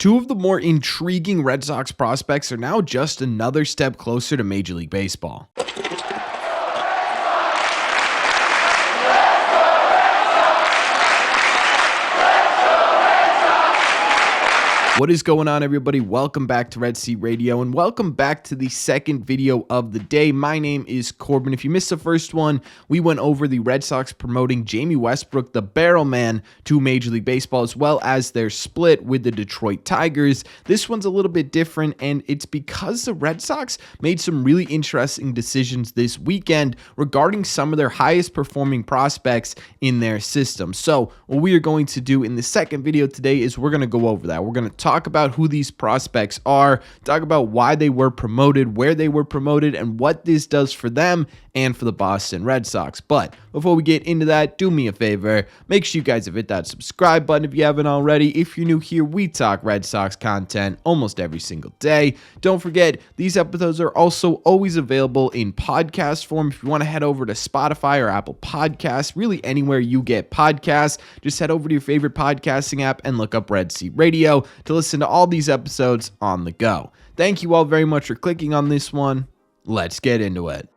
Two of the more intriguing Red Sox prospects are now just another step closer to Major League Baseball. What is going on, everybody? Welcome back to Red Seat Radio and welcome back to the second video of the day. My name is Corbin. If you missed the first one, we went over the Red Sox promoting Jamie Westbrook, the Barrel Man, to Major League Baseball, as well as their split with the Detroit Tigers. This one's a little bit different, and it's because the Red Sox made some really interesting decisions this weekend regarding some of their highest performing prospects in their system. So what we are going to do in the second video today is we're going to go over that. We're going to talk about who these prospects are, talk about why they were promoted, where they were promoted, and what this does for them and for the Boston Red Sox. But before we get into that, do me a favor, make sure you guys have hit that subscribe button if you haven't already. If you're new here, we talk Red Sox content almost every single day. Don't forget, these episodes are also always available in podcast form. If you want to head over to Spotify or Apple Podcasts, really anywhere you get podcasts, just head over to your favorite podcasting app and look up Red Seat Radio to listen to all these episodes on the go. Thank you all very much for clicking on this one. Let's get into it.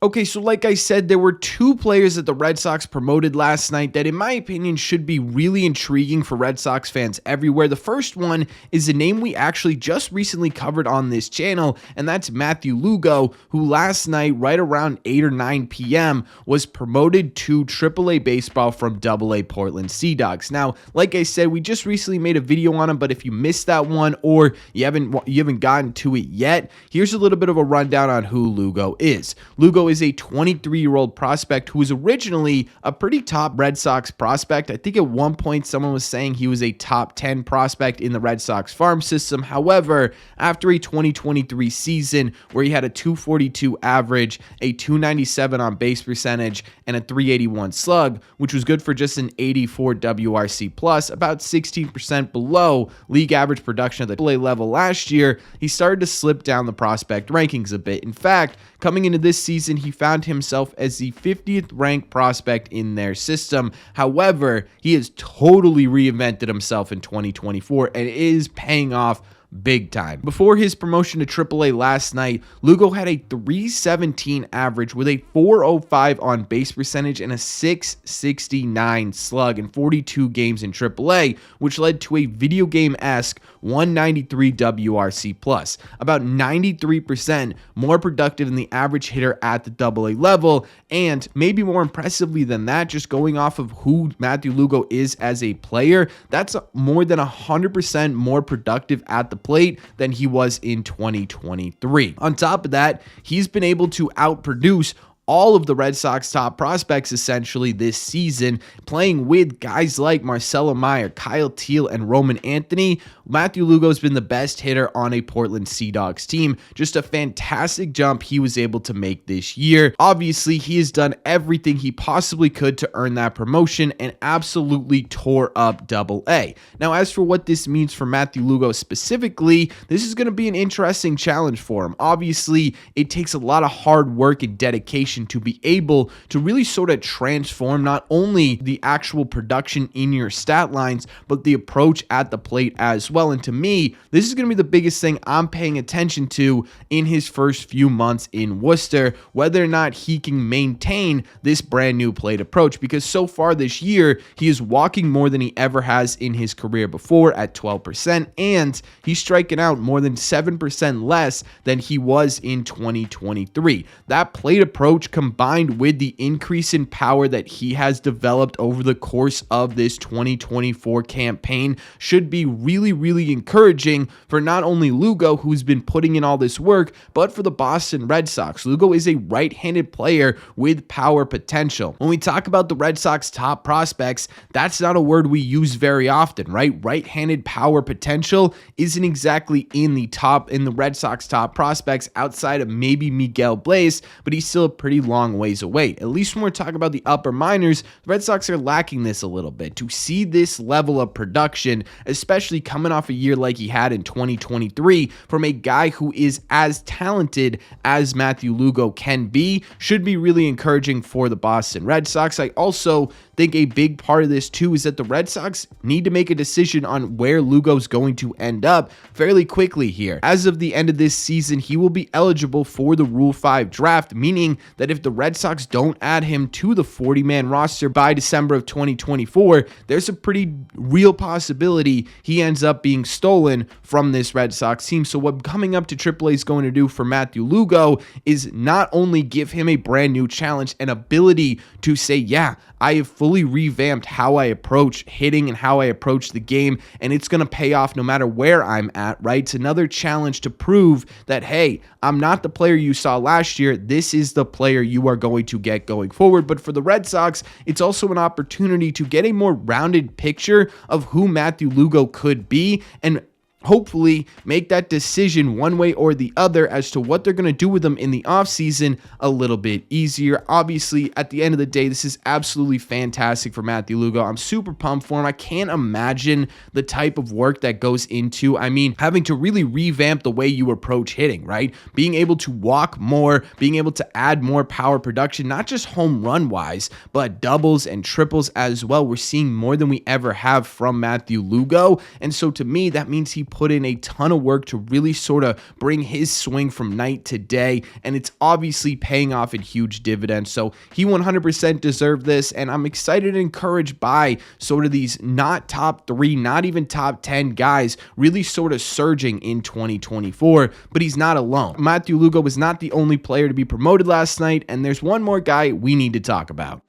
Okay, so like I said, there were two players that the Red Sox promoted last night that, in my opinion, should be really intriguing for Red Sox fans everywhere. The first one is a name we actually just recently covered on this channel, and that's Matthew Lugo, who last night, right around 8 or 9 p.m., was promoted to AAA baseball from AA Portland Sea Dogs. Now, like I said, we just recently made a video on him, but if you missed that one or you haven't gotten to it yet, here's a little bit of a rundown on who Lugo is. Lugo is a 23-year-old prospect who was originally a pretty top Red Sox prospect. I think at one point someone was saying he was a top 10 prospect in the Red Sox farm system. However, after a 2023 season where he had a 242 average, a 297 on base percentage, and a 381 slug, which was good for just an 84 WRC plus, about 16% below league average production at the AA level last year, he started to slip down the prospect rankings a bit. In fact, coming into this season, he found himself as the 50th ranked prospect in their system. However, he has totally reinvented himself in 2024 and is paying off big time. Before his promotion to AAA last night, Lugo had a 317 average with a 405 on base percentage and a 669 slug in 42 games in AAA, which led to a video game-esque 193 WRC plus, about 93% more productive than the average hitter at the AA level, and maybe more impressively than that, just going off of who Matthew Lugo is as a player, that's more than 100% more productive at the plate than he was in 2023. On top of that, he's been able to outproduce all of the Red Sox top prospects essentially this season, playing with guys like Marcelo Meyer, Kyle Teel, and Roman Anthony. Matthew Lugo has been the best hitter on a Portland Sea Dogs team. Just a fantastic jump he was able to make this year. Obviously, he has done everything he possibly could to earn that promotion and absolutely tore up AA. Now, as for what this means for Matthew Lugo specifically, this is going to be an interesting challenge for him. Obviously, it takes a lot of hard work and dedication to be able to really sort of transform not only the actual production in your stat lines, but the approach at the plate as well. And to me, this is going to be the biggest thing I'm paying attention to in his first few months in Worcester, whether or not he can maintain this brand new plate approach, because so far this year, he is walking more than he ever has in his career before at 12%, and he's striking out more than 7% less than he was in 2023. That plate approach, combined with the increase in power that he has developed over the course of this 2024 campaign, should be really encouraging for not only Lugo, who's been putting in all this work, but for the Boston Red Sox. Lugo is a right-handed player with power potential. When we talk about the Red Sox top prospects, that's not a word we use very often, right? Right-handed power potential isn't exactly in the Red Sox top prospects outside of maybe Miguel Blaze, but he's still a pretty long ways away. At least when we're talking about the upper minors, the Red Sox are lacking this a little bit. To see this level of production, especially coming off a year like he had in 2023 from a guy who is as talented as Matthew Lugo can be, should be really encouraging for the Boston Red Sox. I also think a big part of this too is that the Red Sox need to make a decision on where Lugo's going to end up fairly quickly here. As of the end of this season, he will be eligible for the Rule 5 draft, meaning that if the Red Sox don't add him to the 40-man roster by December of 2024, there's a pretty real possibility he ends up being stolen from this Red Sox team. So what coming up to AAA is going to do for Matthew Lugo is not only give him a brand new challenge and ability to say, yeah, I have fully revamped how I approach hitting and how I approach the game, and it's going to pay off no matter where I'm at, right? It's another challenge to prove that, hey, I'm not the player you saw last year. This is the player you are going to get going forward. But for the Red Sox, it's also an opportunity to get a more rounded picture of who Matthew Lugo could be and hopefully make that decision one way or the other as to what they're going to do with them in the offseason a little bit easier. Obviously, at the end of the day, this is absolutely fantastic for Matthew Lugo. I'm super pumped for him. I can't imagine the type of work that goes into, having to really revamp the way you approach hitting, right? Being able to walk more, being able to add more power production, not just home run wise, but doubles and triples as well. We're seeing more than we ever have from Matthew Lugo. And so to me, that means he put in a ton of work to really sort of bring his swing from night to day, and it's obviously paying off in huge dividends. So he 100% deserved this, and I'm excited and encouraged by sort of these not top 3, not even top 10 guys really sort of surging in 2024, but he's not alone. Matthew Lugo was not the only player to be promoted last night, and there's one more guy we need to talk about.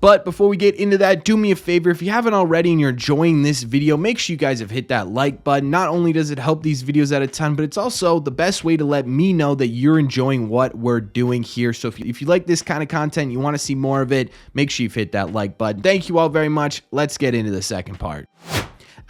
But before we get into that, do me a favor, if you haven't already and you're enjoying this video, make sure you guys have hit that like button. Not only does it help these videos out a ton, but it's also the best way to let me know that you're enjoying what we're doing here. So if you like this kind of content, you want to see more of it, make sure you've hit that like button. Thank you all very much. Let's get into the second part.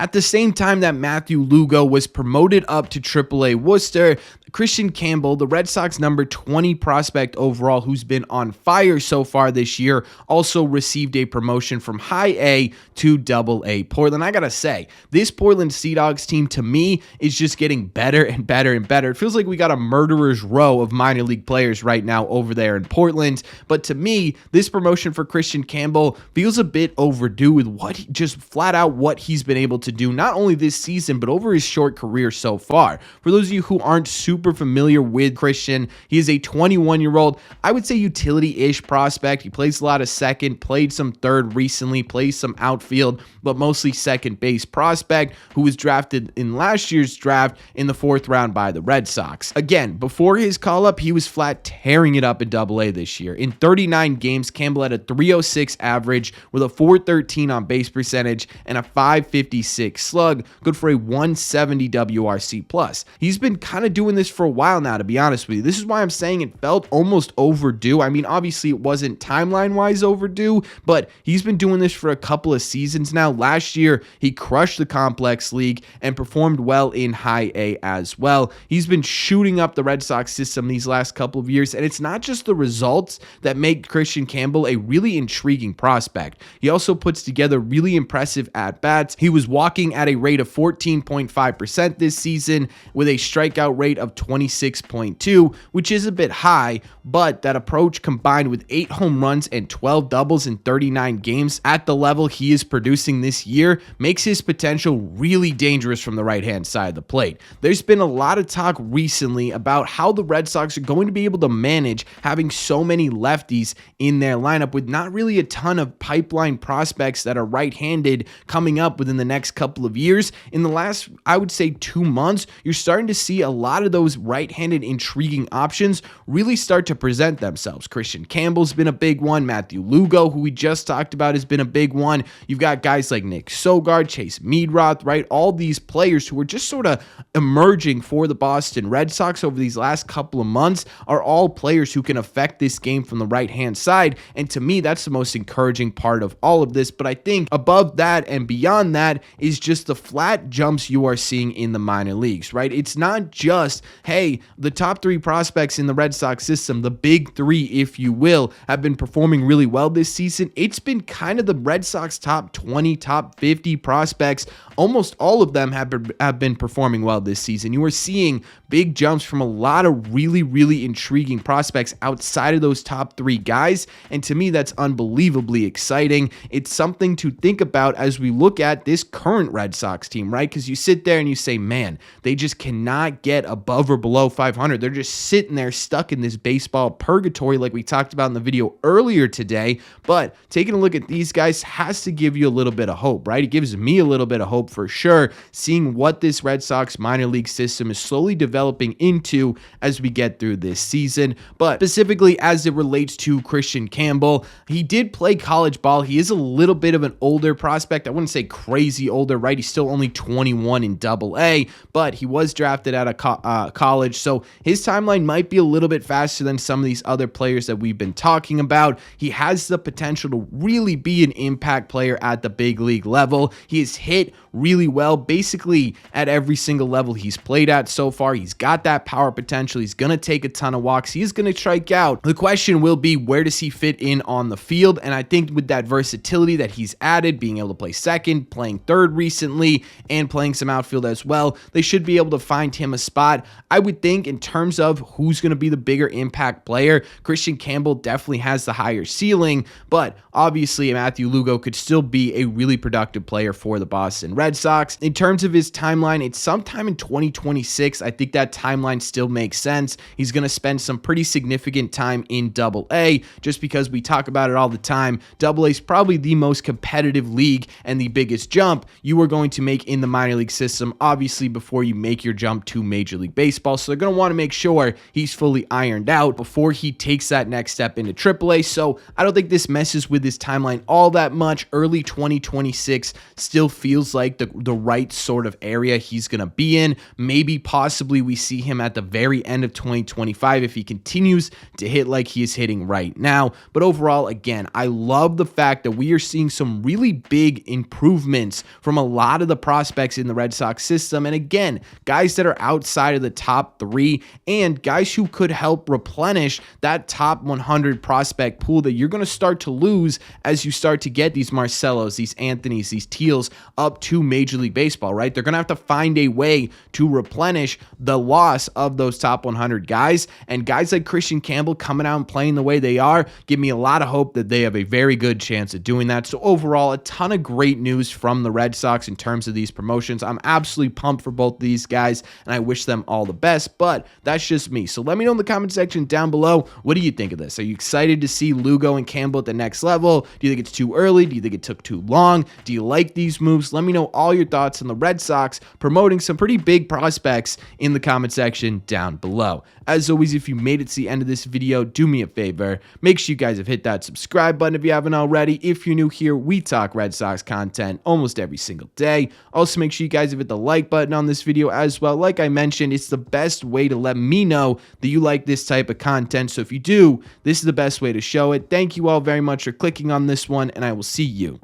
At the same time that Matthew Lugo was promoted up to AAA Worcester, Kristian Campbell, the Red Sox number 20 prospect overall, who's been on fire so far this year, also received a promotion from High A to Double A Portland. I gotta say, this Portland Sea Dogs team to me is just getting better and better and better. It feels like we got a murderer's row of minor league players right now over there in Portland. But to me, this promotion for Kristian Campbell feels a bit overdue with just flat out what he's been able to do, not only this season, but over his short career so far. For those of you who aren't super familiar with Kristian, he is a 21-year-old, I would say utility-ish prospect. He plays a lot of second, played some third recently, plays some outfield, but mostly second base prospect who was drafted in last year's draft in the 4th round by the Red Sox. Again, before his call-up, he was flat tearing it up in Double A this year. In 39 games, Campbell had a 306 average with a 413 on base percentage and a 556 slug, good for a 170 WRC+. He's been kind of doing this for a while now, to be honest with you. This is why I'm saying it felt almost overdue. Obviously it wasn't timeline-wise overdue, but he's been doing this for a couple of seasons now. Last year, he crushed the Complex League and performed well in High A as well. He's been shooting up the Red Sox system these last couple of years, and it's not just the results that make Kristian Campbell a really intriguing prospect. He also puts together really impressive at-bats. He was walking at a rate of 14.5% this season with a strikeout rate of 26.2, which is a bit high, but that approach combined with 8 home runs and 12 doubles in 39 games at the level he is producing this year makes his potential really dangerous from the right-hand side of the plate. There's been a lot of talk recently about how the Red Sox are going to be able to manage having so many lefties in their lineup with not really a ton of pipeline prospects that are right-handed coming up within the next couple of years. In the last, I would say 2 months, you're starting to see a lot of those right-handed intriguing options really start to present themselves. Kristian Campbell's been a big one. Matthew Lugo, who we just talked about, has been a big one. You've got guys like Nick Sogard, Chase Meadroth, right? All these players who are just sort of emerging for the Boston Red Sox over these last couple of months are all players who can affect this game from the right-hand side. And to me, that's the most encouraging part of all of this. But I think above that and beyond that, is just the flat jumps you are seeing in the minor leagues, right? It's not just, hey, the top 3 prospects in the Red Sox system, the big 3, if you will, have been performing really well this season. It's been kind of the Red Sox top 20, top 50 prospects. Almost all of them have been performing well this season. You are seeing big jumps from a lot of really, really intriguing prospects outside of those top 3 guys. And to me, that's unbelievably exciting. It's something to think about as we look at this current Red Sox team, right? Because you sit there and you say, man, they just cannot get above or below 500. They're just sitting there stuck in this baseball purgatory like we talked about in the video earlier today. But taking a look at these guys has to give you a little bit of hope, right? It gives me a little bit of hope for sure, seeing what this Red Sox minor league system is slowly developing into as we get through this season. But specifically as it relates to Kristian Campbell, he did play college ball. He is a little bit of an older prospect. I wouldn't say crazy older, right? He's still only 21 in Double-A, but he was drafted out of college, so his timeline might be a little bit faster than some of these other players that we've been talking about. He has the potential to really be an impact player at the big league level. He has hit really well basically at every single level he's played at so far. He's got that power potential. He's going to take a ton of walks. He is going to strike out. The question will be, where does he fit in on the field? And I think with that versatility that he's added, being able to play second, playing third recently, and playing some outfield as well, they should be able to find him a spot. I would think in terms of who's going to be the bigger impact player, Kristian Campbell definitely has the higher ceiling, but obviously Matthew Lugo could still be a really productive player for the Boston Red Sox. In terms of his timeline, it's sometime in 2026. I think that timeline still makes sense. He's going to spend some pretty significant time in Double-A, just because we talk about it all the time. Double-A is probably the most competitive league and the biggest jump you are going to make in the minor league system, obviously before you make your jump to Major League Baseball. So they're going to want to make sure he's fully ironed out before he takes that next step into Triple-A. So I don't think this messes with his timeline all that much. Early 2026 still feels like the right sort of area he's going to be in. Maybe possibly we see him at the very end of 2025 if he continues to hit like he is hitting right now. But overall, again, I love the fact that we are seeing some really big improvements from a lot of the prospects in the Red Sox system. And again, guys that are outside of the top 3 and guys who could help replenish that top 100 prospect pool that you're going to start to lose as you start to get these Marcelos, these Anthonys, these Teals up to Major League Baseball, right? They're going to have to find a way to replenish the loss of those top 100 guys. And guys like Kristian Campbell coming out and playing the way they are give me a lot of hope that they have a very good chance of doing that. So overall, a ton of great news from the Red Sox in terms of these promotions. I'm absolutely pumped for both these guys, and I wish them all the best, but that's just me. So let me know in the comment section down below, what do you think of this? Are you excited to see Lugo and Campbell at the next level? Do you think it's too early? Do you think it took too long? Do you like these moves? Let me know all your thoughts on the Red Sox promoting some pretty big prospects in the comment section down below. As always, if you made it to the end of this video, do me a favor. Make sure you guys have hit that subscribe button if you haven't already. If you're new here, we talk Red Sox content almost every single day. Also, make sure you guys have hit the like button on this video as well. Like I mentioned, it's the best way to let me know that you like this type of content. So if you do, this is the best way to show it. Thank you all very much for clicking on this one, and I will see you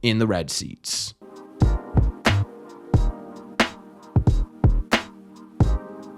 in the red seats.